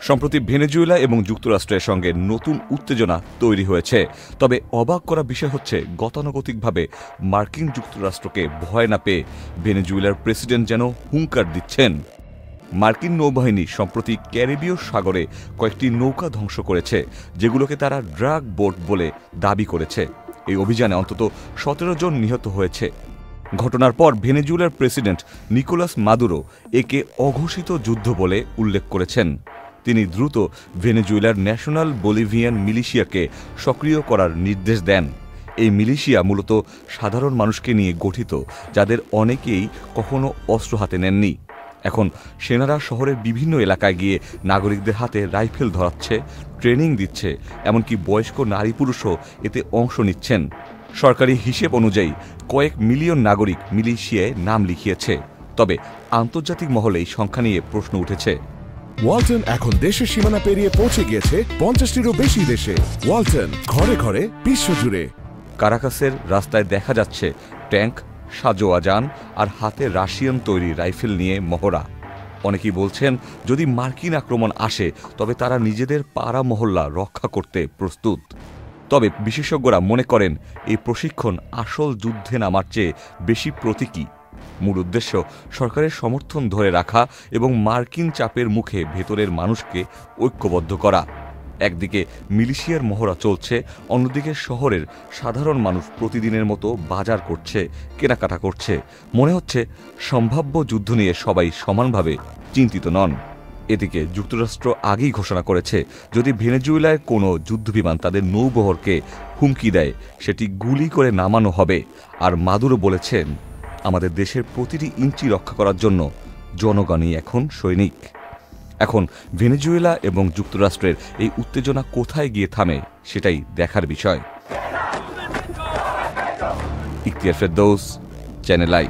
সম্প্রতি ভেনেজুয়েলা এবং যুক্তরাষ্ট্রের সঙ্গে নতুন উত্তেজনা তৈরি হয়েছে। তবে অবাক করা বিষয় হচ্ছে গতানুগতিকভাবে মার্কিন যুক্তরাষ্ট্রকে ভয় না পেয়ে ভেনেজুয়েলার প্রেসিডেন্ট যেন হুঙ্কার দিচ্ছেন। মার্কিন নৌবাহিনী সম্প্রতি ক্যারিবীয় সাগরে কয়েকটি নৌকা ধ্বংস করেছে, যেগুলোকে তারা ড্রাগ বোট বলে দাবি করেছে। এই অভিযানে অন্তত 17 জন নিহত হয়েছে। ঘটনার পর ভেনেজুয়েলার প্রেসিডেন্ট নিকোলাস মাদুরো একে অঘোষিত যুদ্ধ বলে উল্লেখ করেছেন। তিনি দ্রুত ভেনেজুয়েলার ন্যাশনাল বলিভিয়ান মিলিশিয়াকে সক্রিয় করার নির্দেশ দেন। এই মিলিশিয়া মূলত সাধারণ মানুষকে নিয়ে গঠিত, যাদের অনেকেই কখনো অস্ত্র হাতে নেননি। এখন সেনারা শহরের বিভিন্ন এলাকায় গিয়ে নাগরিকদের হাতে রাইফেল ধরাচ্ছে, ট্রেনিং দিচ্ছে, এমনকি বয়স্ক নারী পুরুষও এতে অংশ নিচ্ছেন। সরকারি হিসেব অনুযায়ী কয়েক মিলিয়ন নাগরিক মিলিশিয়ায় নাম লিখিয়েছে। তবে আন্তর্জাতিক মহলে এই সংখ্যা নিয়ে প্রশ্ন উঠেছে। ওয়ালটন এখন দেশের সীমানা পেরিয়ে পৌঁছে গিয়েছে 50টিরও বেশি দেশে। ওয়ালটন, ঘরে ঘরে, বিশ্বজুড়ে। কারাকাসের রাস্তায় দেখা যাচ্ছে ট্যাঙ্ক, সাজোয়া যান আর হাতে রাশিয়ান তৈরি রাইফেল নিয়ে মহড়া। অনেকেই বলছেন, যদি মার্কিন আক্রমণ আসে তবে তারা নিজেদের পাড়া মহল্লা রক্ষা করতে প্রস্তুত। তবে বিশেষজ্ঞরা মনে করেন এই প্রশিক্ষণ আসল যুদ্ধে নামার চেয়ে বেশি প্রতীকী। মূল উদ্দেশ্য সরকারের সমর্থন ধরে রাখা এবং মার্কিন চাপের মুখে ভেতরের মানুষকে ঐক্যবদ্ধ করা। একদিকে মিলিশিয়ার মহড়া চলছে, অন্যদিকে শহরের সাধারণ মানুষ প্রতিদিনের মতো বাজার করছে, কেনাকাটা করছে। মনে হচ্ছে সম্ভাব্য যুদ্ধ নিয়ে সবাই সমানভাবে চিন্তিত নন। এদিকে যুক্তরাষ্ট্র আগেই ঘোষণা করেছে, যদি ভেনেজুয়েলায় কোনো যুদ্ধবিমান তাদের নৌবহরকে হুমকি দেয়, সেটি গুলি করে নামানো হবে। আর মাদুরো বলেছেন, আমাদের দেশের প্রতিটি ইঞ্চি রক্ষা করার জন্য জনগণই এখন সৈনিক। এখন ভেনেজুয়েলা এবং যুক্তরাষ্ট্রের এই উত্তেজনা কোথায় গিয়ে থামে সেটাই দেখার বিষয়। Ikhtiyar Ferdous, channel I.